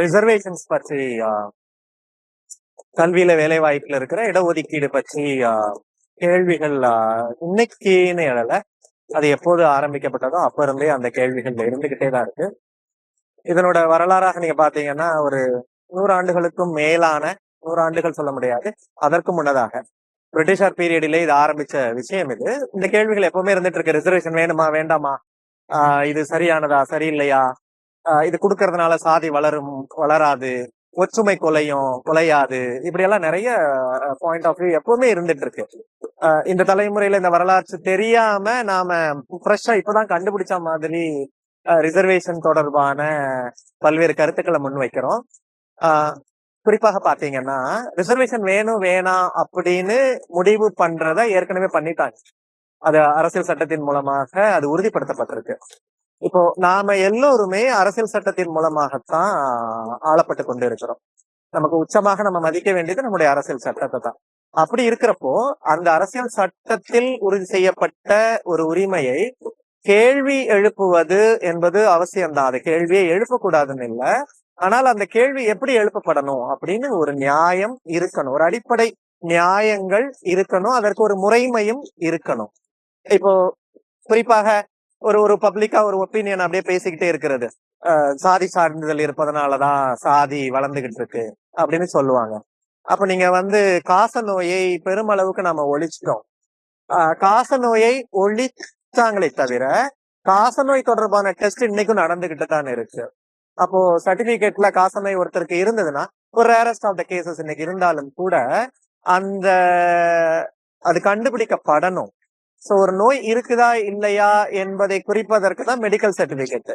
Reservations பற்றி கல்வியில வேலை வாய்ப்புல இருக்கிற இடஒதுக்கீடு பற்றி கேள்விகள் இன்னைக்குன்னு எழல. அது எப்போது ஆரம்பிக்கப்பட்டதோ அப்ப இருந்தே அந்த கேள்விகள் இருந்துகிட்டே தான் இருக்கு. இதனோட வரலாறாக நீங்க பாத்தீங்கன்னா ஒரு 100 ஆண்டுகளுக்கும் மேலான, 100 ஆண்டுகள் சொல்ல முடியாது, அதற்கு முன்னதாக பிரிட்டிஷார் பீரியடிலே இது ஆரம்பிச்ச விஷயம். இந்த கேள்விகள் எப்பவுமே இருந்துட்டு இருக்கு. ரிசர்வேஷன் வேணுமா வேண்டாமா, இது சரியானதா சரியில்லையா, இது கொடுக்கறதுனால சாதி வளரும் வளராது, ஒற்றுமை கொலையாது, இப்படி எல்லாம் நிறைய பாயிண்ட் ஆஃப் வியூ எப்பவுமே இருந்துட்டு இருக்கு. இந்த தலைமுறையில இந்த வரலாற்று தெரியாம நாம ஃப்ரெஷ்ஷா இப்பதான் கண்டுபிடிச்ச மாதிரி ரிசர்வேஷன் தொடர்பான பல்வேறு கருத்துக்களை முன்வைக்கிறோம். குறிப்பாக பாத்தீங்கன்னா ரிசர்வேஷன் வேணும் வேணாம் அப்படின்னு முடிவு பண்றத ஏற்கனவே பண்ணிட்டாங்க. அது அரசியல் சட்டத்தின் மூலமாக அது உறுதிப்படுத்தப்பட்டிருக்கு. இப்போ நாம எல்லோருமே அரசியல் சட்டத்தின் மூலமாகத்தான் ஆளப்பட்டு கொண்டு இருக்கிறோம். நமக்கு உச்சமாக நம்ம மதிக்க வேண்டியது நம்முடைய அரசியல் சட்டத்தை தான். அப்படி இருக்கிறப்போ அந்த அரசியல் சட்டத்தில் உறுதி செய்யப்பட்ட ஒரு உரிமையை கேள்வி எழுப்புவது என்பது அவசியம்தான். அது கேள்வியை எழுப்பக்கூடாதுன்னு இல்லை, ஆனால் அந்த கேள்வி எப்படி எழுப்பப்படணும் அப்படின்னு ஒரு நியாயம் இருக்கணும், ஒரு அடிப்படை நியாயங்கள் இருக்கணும், அதற்கு ஒரு முறைமையும் இருக்கணும். இப்போ குறிப்பாக ஒரு பப்ளிக்கா ஒரு ஒப்பீனியன் அப்படியே பேசிக்கிட்டே இருக்கிறது, சாதி சான்றிதழ் இருப்பதனாலதான் சாதி வளர்ந்துகிட்டு இருக்கு அப்படின்னு சொல்லுவாங்க. அப்ப நீங்க காச நோயை பெருமளவுக்கு நாம ஒழிச்சிட்டோம். காச நோயை ஒழிச்சாங்களே தவிர காசநோய் தொடர்பான டெஸ்ட் இன்னைக்கும் நடந்துகிட்டு தான் இருக்கு. அப்போ சர்டிபிகேட்ல காசநோய் ஒருத்தருக்கு இருந்ததுன்னா, ஒரு ரேரஸ்ட் ஆஃப் த கேசஸ் இன்னைக்கு இருந்தாலும் கூட அந்த அது கண்டுபிடிக்கப்படணும். சோ ஒரு நோய் இருக்குதா இல்லையா என்பதை குறிப்பதற்கு தான் மெடிக்கல் சர்டிபிகேட்.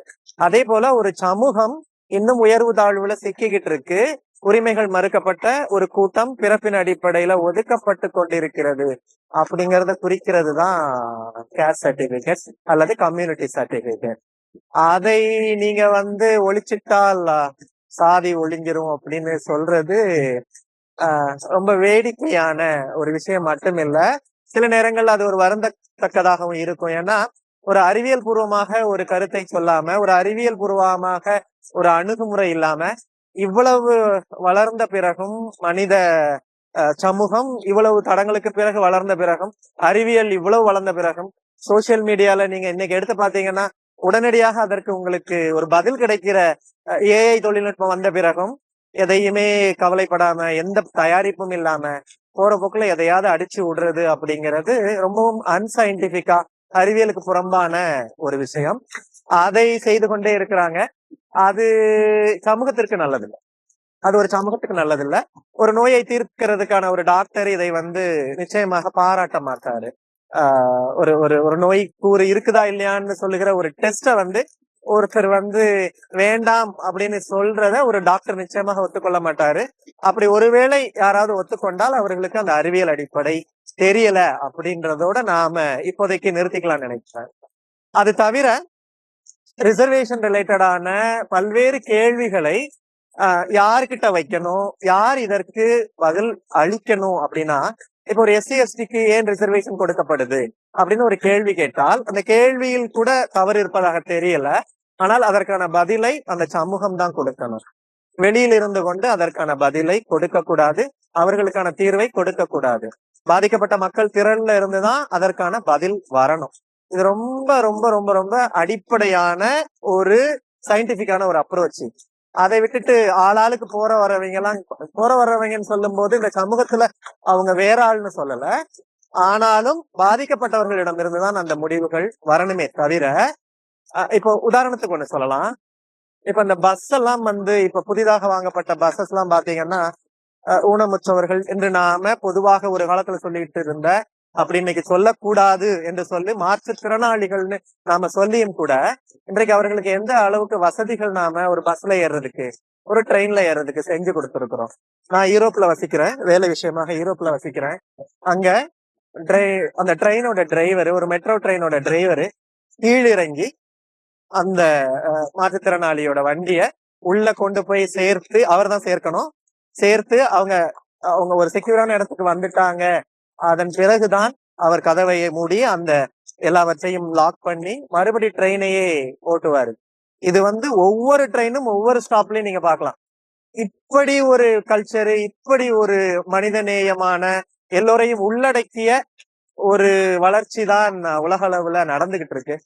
அதே போல ஒரு சமூகம் இன்னும் உயர்வு தாழ்வுல சிக்கிக்கிட்டு இருக்கு, உரிமைகள் மறுக்கப்பட்ட ஒரு கூட்டம் பிறப்பின் அடிப்படையில ஒதுக்கப்பட்டு கொண்டிருக்கிறது அப்படிங்கறத குறிக்கிறது தான் கேஸ்ட் சர்டிபிகேட் அல்லது கம்யூனிட்டி சர்டிபிகேட். அதை நீங்க ஒழிச்சிட்டால் சாதி ஒழிஞ்சிரும் அப்படின்னு சொல்றது ரொம்ப வேடிக்கையான ஒரு விஷயம் மட்டும் இல்ல, சில நேரங்கள்ல அது ஒரு வருந்தத்தக்கதாகவும் இருக்கும். ஏன்னா ஒரு அறிவியல் பூர்வமாக ஒரு கருத்தை சொல்லாம, ஒரு அறிவியல் பூர்வமாக ஒரு அணுகுமுறை இல்லாம, இவ்வளவு வளர்ந்த பிறகும் மனித சமூகம் இவ்வளவு தடங்களுக்கு பிறகு வளர்ந்த பிறகும், அறிவியல் இவ்வளவு வளர்ந்த பிறகும், சோசியல் மீடியால நீங்க இன்னைக்கு எடுத்து பாத்தீங்கன்னா உடனடியாக அதற்கு உங்களுக்கு ஒரு பதில் கிடைக்கிற ஏஐ தொழில்நுட்பம் வந்த பிறகும் எதையுமே கவலைப்படாம, எந்த தயாரிப்பும் இல்லாம போற போக்குல எதையாவது அடிச்சு விடுறது அப்படிங்கிறது ரொம்பவும் அன்சைன்டிபிக்கா, அறிவியலுக்கு புறம்பான ஒரு விஷயம். அதை செய்து கொண்டே இருக்கிறாங்க. அது சமூகத்திற்கு நல்லதில்லை, அது ஒரு சமூகத்துக்கு நல்லதில்லை. ஒரு நோயை தீர்க்கிறதுக்கான ஒரு டாக்டர் இதை நிச்சயமாக பாராட்ட மாட்டாரு. ஒரு ஒரு ஒரு நோய் கூறு இருக்குதா இல்லையான்னு சொல்லுகிற ஒரு டெஸ்ட ஒருத்தர் வேண்டாம் அப்படின்னு சொல்றத ஒரு டாக்டர் நிச்சயமாக ஒத்துக்கொள்ள மாட்டாரு. அப்படி ஒருவேளை யாராவது ஒத்துக்கொண்டால் அவர்களுக்கு அந்த அறிவியல் அடிப்படை தெரியல அப்படின்றதோட நாம இப்போதைக்கு நிறுத்திக்கலாம்னு நினைக்கிறேன். அது தவிர ரிசர்வேஷன் ரிலேட்டடான பல்வேறு கேள்விகளை யாருக்கிட்ட வைக்கணும், யார் இதற்கு பதில் அளிக்கணும் அப்படின்னா, இப்போ ஒரு எஸ்சி எஸ்டிக்கு ஏன் ரிசர்வேஷன் கொடுக்கப்படுது அப்படின்னு ஒரு கேள்வி கேட்டால் அந்த கேள்வியில் கூட தவறு இருப்பதாக தெரியல, ஆனால் அதற்கான பதிலை அந்த சமூகம் தான் கொடுக்கணும். வெளியில் இருந்து கொண்டு அதற்கான பதிலை கொடுக்க கூடாது, அவர்களுக்கான தீர்வை கொடுக்க கூடாது. பாதிக்கப்பட்ட மக்கள் திரள்ல இருந்துதான் அதற்கான பதில் வரணும். இது ரொம்ப ரொம்ப ரொம்ப ரொம்ப அடிப்படையான ஒரு சயின்டிபிக்கான ஒரு அப்ரோச். அதை விட்டுட்டு ஆளாளுக்கு போற வர்றவங்கன்னு சொல்லும் போது இந்த சமூகத்துல அவங்க வேற ஆள்னு சொல்லல, ஆனாலும் பாதிக்கப்பட்டவர்களிடம் இருந்துதான் அந்த முடிவுகள் வரணுமே தவிர. இப்போ உதாரணத்துக்கு ஒண்ணு சொல்லலாம். இப்ப இந்த பஸ் எல்லாம் இப்ப புதிதாக வாங்கப்பட்ட பஸ்ஸஸ் எல்லாம் பாத்தீங்கன்னா ஊனமுற்றவர்கள் என்று நாம பொதுவாக ஒரு காலத்துல சொல்லிட்டு இருந்த, அப்படி இன்னைக்கு சொல்லக்கூடாது என்று சொல்லி மாற்றுத்திறனாளிகள்னு நாம சொல்லியும் கூட இன்றைக்கு அவர்களுக்கு எந்த அளவுக்கு வசதிகள் நாம ஒரு பஸ்ல ஏறுறதுக்கு, ஒரு ட்ரெயின்ல ஏறுறதுக்கு செஞ்சு கொடுத்துருக்கிறோம். நான் யூரோப்ல வசிக்கிறேன், வேலை விஷயமாக யூரோப்ல வசிக்கிறேன். அங்க அந்த ட்ரெயினோட டிரைவர், ஒரு மெட்ரோ ட்ரெயினோட டிரைவர் கீழிறங்கி அந்த மாற்றுத்திறனாளியோட வண்டிய உள்ள கொண்டு போய் சேர்த்து, அவர் தான் சேர்க்கணும், சேர்த்து அவங்க ஒரு செக்யூரான இடத்துக்கு வந்துட்டாங்க, அதன் பிறகுதான் அவர் கதவையை மூடி அந்த எல்லாவற்றையும் லாக் பண்ணி மறுபடி ட்ரெயினையே ஓட்டுவாரு. இது ஒவ்வொரு ட்ரெயினும் ஒவ்வொரு ஸ்டாப்லயும் நீங்க பாக்கலாம். இப்படி ஒரு கல்ச்சரு, இப்படி ஒரு மனிதநேயமான எல்லோரையும் உள்ளடக்கிய ஒரு வளர்ச்சி தான் உலக அளவுல நடந்துகிட்டு இருக்கு.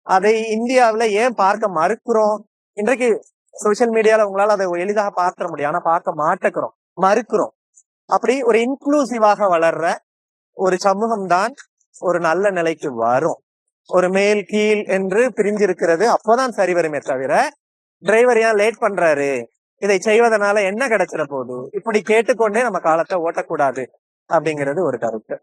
அதை இந்தியாவுல ஏன் பார்க்க மறுக்கிறோம்? இன்றைக்கு சோசியல் மீடியால உங்களால அதை எளிதாக பார்க்க முடியும். ஆனா பார்க்க மாட்டேக்கிறோம், மறுக்கிறோம். அப்படி ஒரு இன்க்ளூசிவாக வளர்ற ஒரு சமூகம் தான் ஒரு நல்ல நிலைக்கு வரும். ஒரு மேல் கீழ் என்று பிரிஞ்சிருக்கிறது அப்போதான் சரி வருமே தவிர, டிரைவர் ஏன் லேட் பண்றாரு, இதை செய்வதனால என்ன கிடைச்சிட போகுது, இப்படி கேட்டுக்கொண்டே நம்ம காலத்தை ஓட்டக்கூடாது அப்படிங்கிறது ஒரு கருத்து.